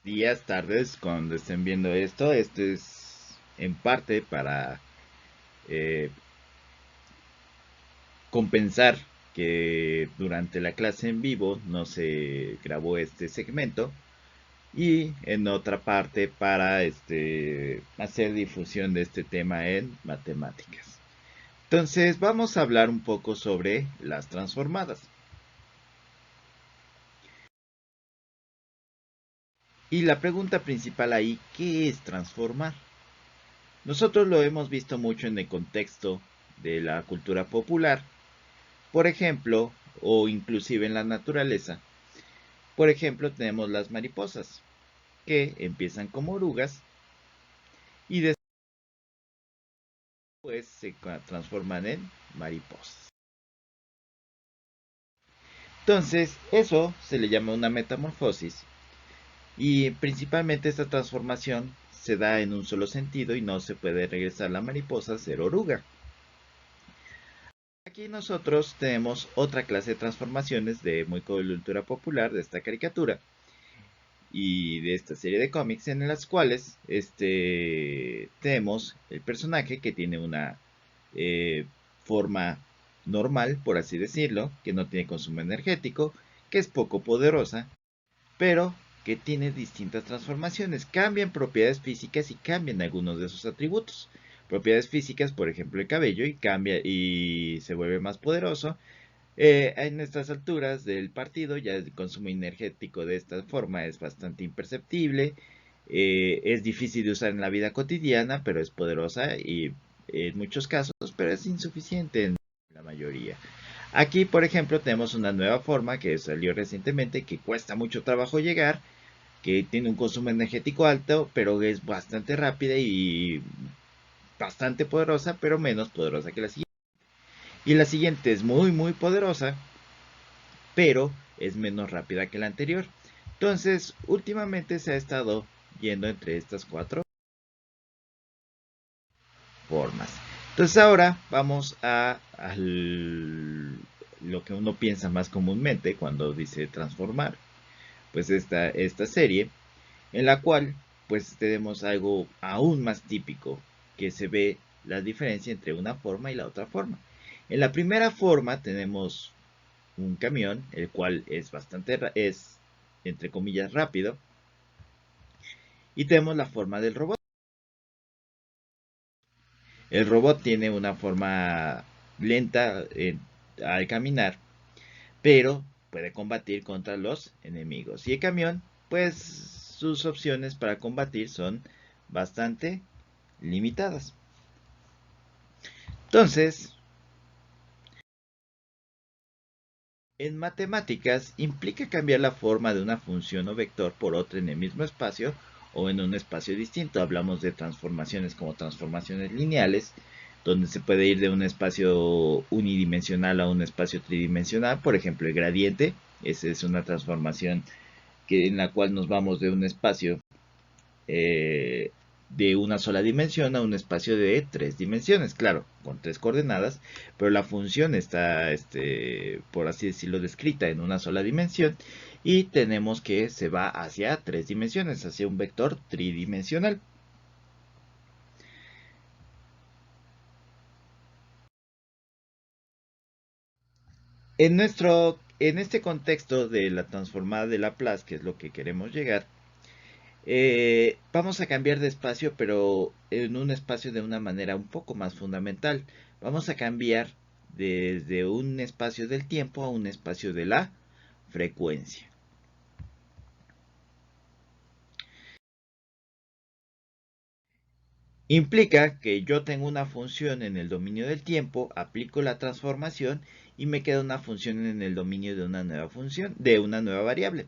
Días, tardes, cuando estén viendo esto. Esto es en parte para eh, compensar que durante la clase en vivo no se grabó este segmento y en otra parte para hacer difusión de este tema en matemáticas. Entonces vamos a hablar un poco sobre las transformadas. Y la pregunta principal ahí, ¿qué es transformar? Nosotros lo hemos visto mucho en el contexto de la cultura popular, por ejemplo, o inclusive en la naturaleza. Por ejemplo, tenemos las mariposas, que empiezan como orugas y después se transforman en mariposas. Entonces, eso se le llama una metamorfosis y principalmente esta transformación se da en un solo sentido y no se puede regresar la mariposa a ser oruga. Aquí nosotros tenemos otra clase de transformaciones de muy cultura popular de esta caricatura y de esta serie de cómics en las cuales tenemos el personaje que tiene una eh, forma normal, por así decirlo, que no tiene consumo energético, que es poco poderosa, pero que tiene distintas transformaciones, cambian propiedades físicas y cambian algunos de sus atributos. Propiedades físicas, por ejemplo, el cabello, y cambia y se vuelve más poderoso. En estas alturas del partido ya el consumo energético de esta forma es bastante imperceptible, es difícil de usar en la vida cotidiana, pero es poderosa y en muchos casos, pero es insuficiente en la mayoría. Aquí, por ejemplo, tenemos una nueva forma que salió recientemente que cuesta mucho trabajo llegar, que tiene un consumo energético alto, pero es bastante rápida y bastante poderosa, pero menos poderosa que la siguiente. Y la siguiente es muy poderosa, pero es menos rápida que la anterior. Entonces, últimamente se ha estado yendo entre estas cuatro formas. Entonces ahora vamos a lo que uno piensa más comúnmente cuando dice transformar. Pues esta serie en la cual pues tenemos algo aún más típico que se ve la diferencia entre una forma y la otra forma. En la primera forma tenemos un camión, el cual es es entre comillas rápido, y tenemos la forma del robot. El robot tiene una forma lenta al caminar, pero puede combatir contra los enemigos. Y el camión, pues sus opciones para combatir son bastante limitadas. Entonces, en matemáticas implica cambiar la forma de una función o vector por otra en el mismo espacio o en un espacio distinto. Hablamos de transformaciones como transformaciones lineales, donde se puede ir de un espacio unidimensional a un espacio tridimensional. Por ejemplo, el gradiente, esa es una transformación en la cual nos vamos de un espacio eh, de una sola dimensión a un espacio de tres dimensiones, claro, con tres coordenadas, pero la función está, por así decirlo, descrita en una sola dimensión y tenemos que se va hacia tres dimensiones, hacia un vector tridimensional. En este contexto de la transformada de Laplace, que es lo que queremos llegar, vamos a cambiar de espacio, pero en un espacio de una manera un poco más fundamental. Vamos a cambiar desde un espacio del tiempo a un espacio de la frecuencia. Implica que yo tengo una función en el dominio del tiempo, aplico la transformación y me queda una función en el dominio de una nueva función, de una nueva variable.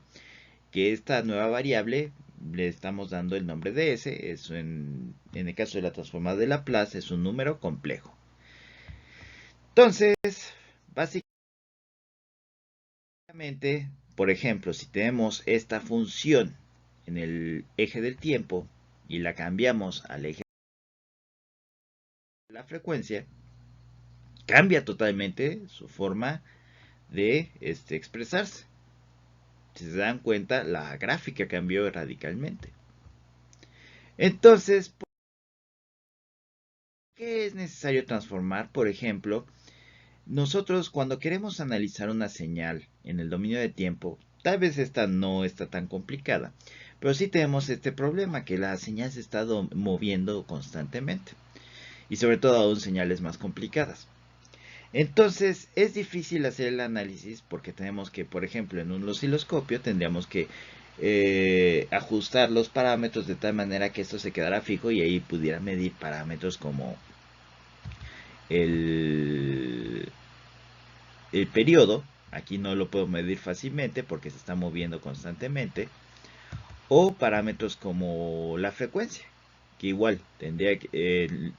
Que esta nueva variable le estamos dando el nombre de s, eso en el caso de la transformada de Laplace es un número complejo. Entonces, básicamente, por ejemplo, si tenemos esta función en el eje del tiempo y la cambiamos al eje de la frecuencia, cambia totalmente su forma de expresarse. Si se dan cuenta, la gráfica cambió radicalmente. Entonces, ¿por qué es necesario transformar? Por ejemplo, nosotros cuando queremos analizar una señal en el dominio de tiempo, tal vez esta no está tan complicada, pero sí tenemos este problema, que la señal se está moviendo constantemente, y sobre todo aún señales más complicadas. Entonces es difícil hacer el análisis porque tenemos que, por ejemplo, en un osciloscopio tendríamos que ajustar los parámetros de tal manera que esto se quedara fijo y ahí pudiera medir parámetros como el, el periodo. Aquí no lo puedo medir fácilmente porque se está moviendo constantemente. O parámetros como la frecuencia, que igual tendría que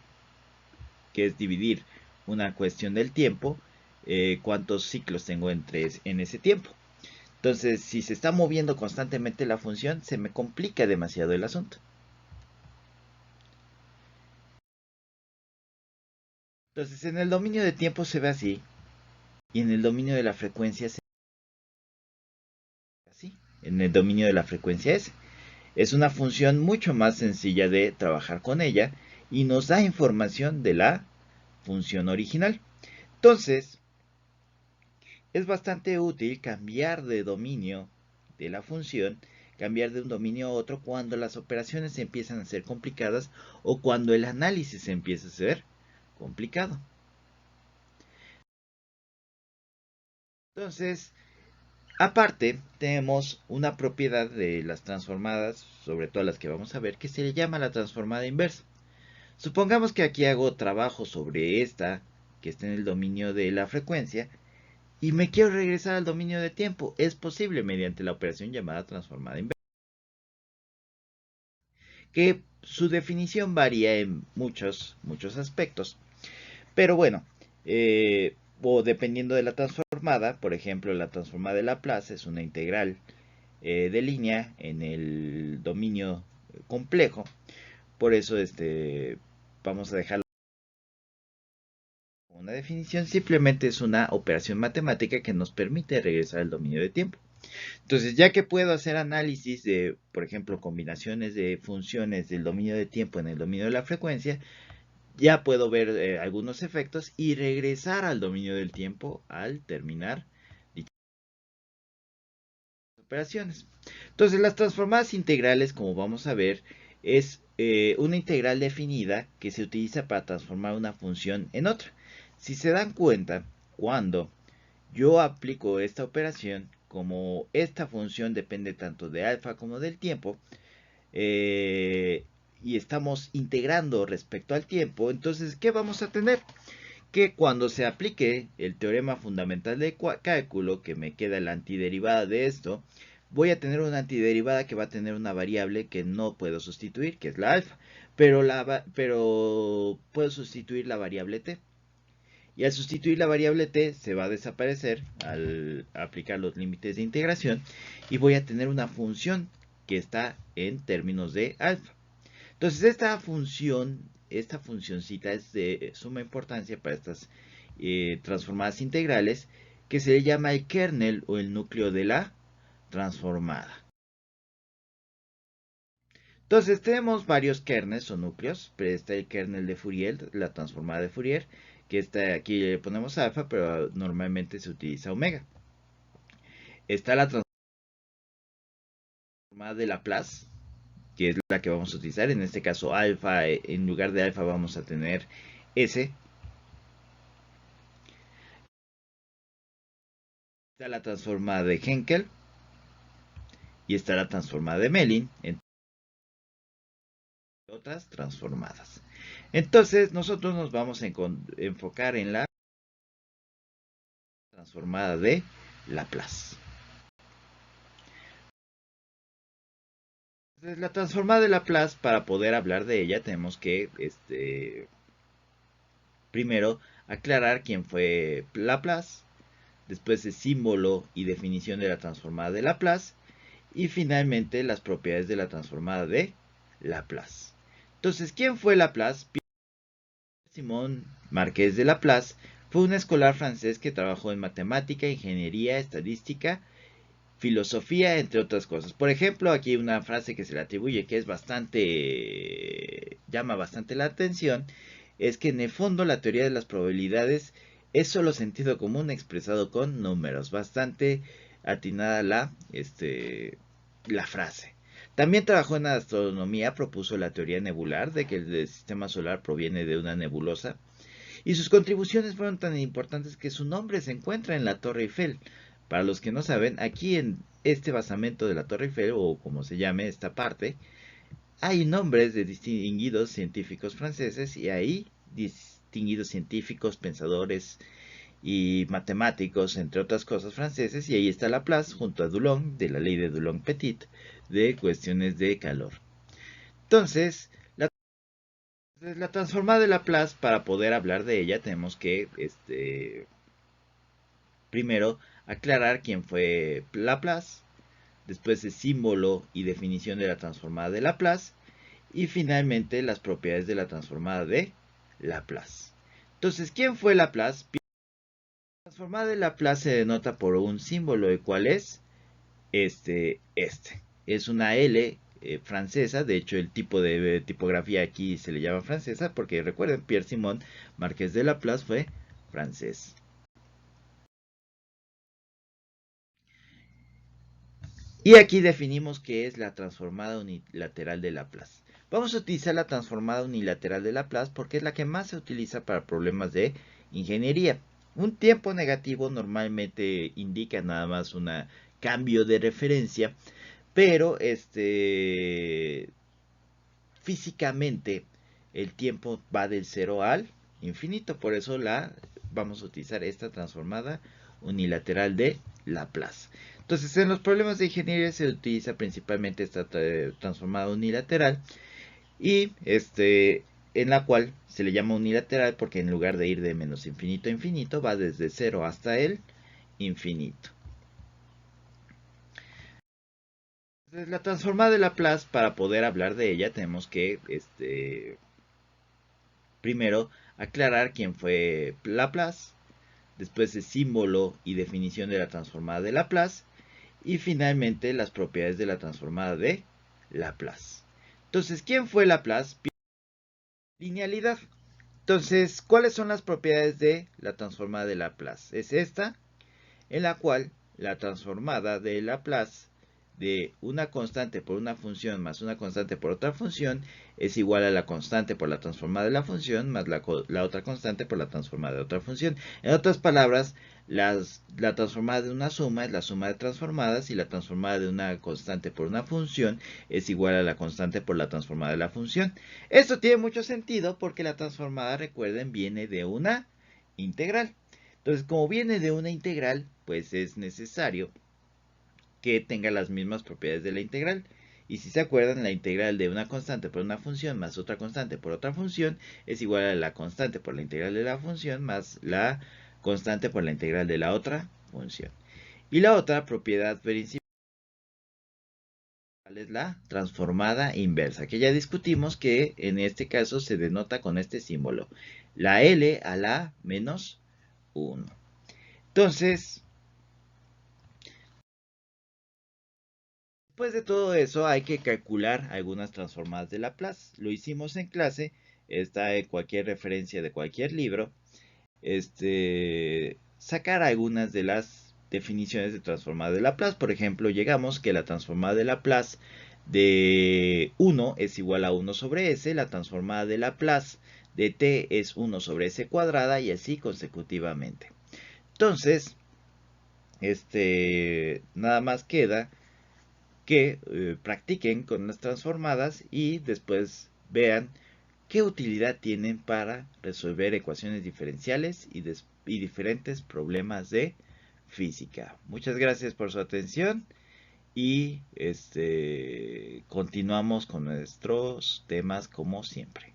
es dividir una cuestión del tiempo, cuántos ciclos tengo en ese tiempo. Entonces, si se está moviendo constantemente la función, se me complica demasiado el asunto. Entonces, en el dominio de tiempo se ve así, y en el dominio de la frecuencia se ve así. En el dominio de la frecuencia es una función mucho más sencilla de trabajar con ella, y nos da información de la función original. Entonces, es bastante útil cambiar de dominio de la función, cambiar de un dominio a otro cuando las operaciones empiezan a ser complicadas o cuando el análisis empieza a ser complicado. Entonces, aparte, tenemos una propiedad de las transformadas, sobre todo las que vamos a ver, que se le llama la transformada inversa. Supongamos que aquí hago trabajo sobre esta, que está en el dominio de la frecuencia, y me quiero regresar al dominio de tiempo. Es posible mediante la operación llamada transformada inversa, que su definición varía en muchos aspectos. Pero bueno, o dependiendo de la transformada, por ejemplo, la transformada de Laplace es una integral de línea en el dominio complejo. Por eso vamos a dejarlo como una definición. Simplemente es una operación matemática que nos permite regresar al dominio de tiempo. Entonces, ya que puedo hacer análisis de, por ejemplo, combinaciones de funciones del dominio de tiempo en el dominio de la frecuencia, ya puedo ver algunos efectos y regresar al dominio del tiempo al terminar dichas operaciones. Entonces, las transformadas integrales, como vamos a ver, es una integral definida que se utiliza para transformar una función en otra. Si se dan cuenta, cuando yo aplico esta operación, como esta función depende tanto de alfa como del tiempo, y estamos integrando respecto al tiempo, entonces, ¿qué vamos a tener? Que cuando se aplique el teorema fundamental de cálculo, que me queda la antiderivada de esto, voy a tener una antiderivada que va a tener una variable que no puedo sustituir, que es la alfa, pero puedo sustituir la variable t. Y al sustituir la variable t se va a desaparecer al aplicar los límites de integración y voy a tener una función que está en términos de alfa. Entonces esta funcioncita es de suma importancia para estas transformadas integrales, que se le llama el kernel o el núcleo de la transformada. Entonces tenemos varios kernels o núcleos, pero está el kernel de Fourier, la transformada de Fourier, que está aquí le ponemos alfa, pero normalmente se utiliza omega. Está la transformada de Laplace, que es la que vamos a utilizar, en este caso alfa, en lugar de alfa vamos a tener S. Está la transformada de Henkel y está la transformada de Mellin, entre otras transformadas. Entonces nosotros nos vamos a enfocar en la transformada de Laplace. Entonces, la transformada de Laplace, para poder hablar de ella, tenemos que primero aclarar quién fue Laplace, después el símbolo y definición de la transformada de Laplace, y finalmente las propiedades de la transformada de Laplace. Entonces, ¿quién fue Laplace? Simón Marqués de Laplace fue un escolar francés que trabajó en matemática, ingeniería, estadística, filosofía, entre otras cosas. Por ejemplo, aquí hay una frase que se le atribuye que es llama bastante la atención, es que en el fondo la teoría de las probabilidades es solo sentido común expresado con números. Bastante atinada la frase. También trabajó en astronomía, propuso la teoría nebular, de que el sistema solar proviene de una nebulosa, y sus contribuciones fueron tan importantes que su nombre se encuentra en la Torre Eiffel. Para los que no saben, aquí en este basamento de la Torre Eiffel, o como se llame esta parte, hay nombres de distinguidos científicos franceses y hay distinguidos científicos, pensadores y matemáticos, entre otras cosas franceses, y ahí está Laplace junto a Dulong, de la ley de Dulong-Petit, de cuestiones de calor. Entonces, la transformada de Laplace, para poder hablar de ella, tenemos que primero aclarar quién fue Laplace, después el símbolo y definición de la transformada de Laplace, y finalmente las propiedades de la transformada de Laplace. Entonces, ¿quién fue Laplace? La transformada de Laplace se denota por un símbolo, el cual es Es una L francesa, de hecho el tipo de tipografía aquí se le llama francesa, porque recuerden, Pierre Simon Marqués de Laplace fue francés. Y aquí definimos qué es la transformada unilateral de Laplace. Vamos a utilizar la transformada unilateral de Laplace porque es la que más se utiliza para problemas de ingeniería. Un tiempo negativo normalmente indica nada más un cambio de referencia, pero físicamente el tiempo va del 0 al infinito, por eso vamos a utilizar esta transformada unilateral de Laplace. Entonces, en los problemas de ingeniería se utiliza principalmente esta transformada unilateral y en la cual se le llama unilateral porque en lugar de ir de menos infinito a infinito va desde 0 hasta el infinito. Entonces, la transformada de Laplace, para poder hablar de ella, tenemos que primero aclarar quién fue Laplace, después el símbolo y definición de la transformada de Laplace, y finalmente las propiedades de la transformada de Laplace. Entonces, ¿quién fue Laplace? Linealidad. Entonces, ¿cuáles son las propiedades de la transformada de Laplace? Es esta, en la cual la transformada de Laplace de una constante por una función más una constante por otra función es igual a la constante por la transformada de la función más la otra constante por la transformada de otra función. En otras palabras, la transformada de una suma es la suma de transformadas y la transformada de una constante por una función es igual a la constante por la transformada de la función. Esto tiene mucho sentido porque la transformada, recuerden, viene de una integral. Entonces, como viene de una integral, pues es necesario que tenga las mismas propiedades de la integral. Y si se acuerdan, la integral de una constante por una función más otra constante por otra función es igual a la constante por la integral de la función más la constante por la integral de la otra función. Y la otra propiedad principal es la transformada inversa, que ya discutimos que en este caso se denota con este símbolo, la L a la menos 1. Entonces, después de todo eso hay que calcular algunas transformadas de Laplace. Lo hicimos en clase, está en cualquier referencia de cualquier libro. Sacar algunas de las definiciones de transformada de Laplace. Por ejemplo, llegamos que la transformada de Laplace de 1 es igual a 1 sobre s, la transformada de Laplace de t es 1 sobre s cuadrada y así consecutivamente. Entonces, nada más queda que practiquen con las transformadas y después vean qué utilidad tienen para resolver ecuaciones diferenciales y diferentes problemas de física. Muchas gracias por su atención y continuamos con nuestros temas como siempre.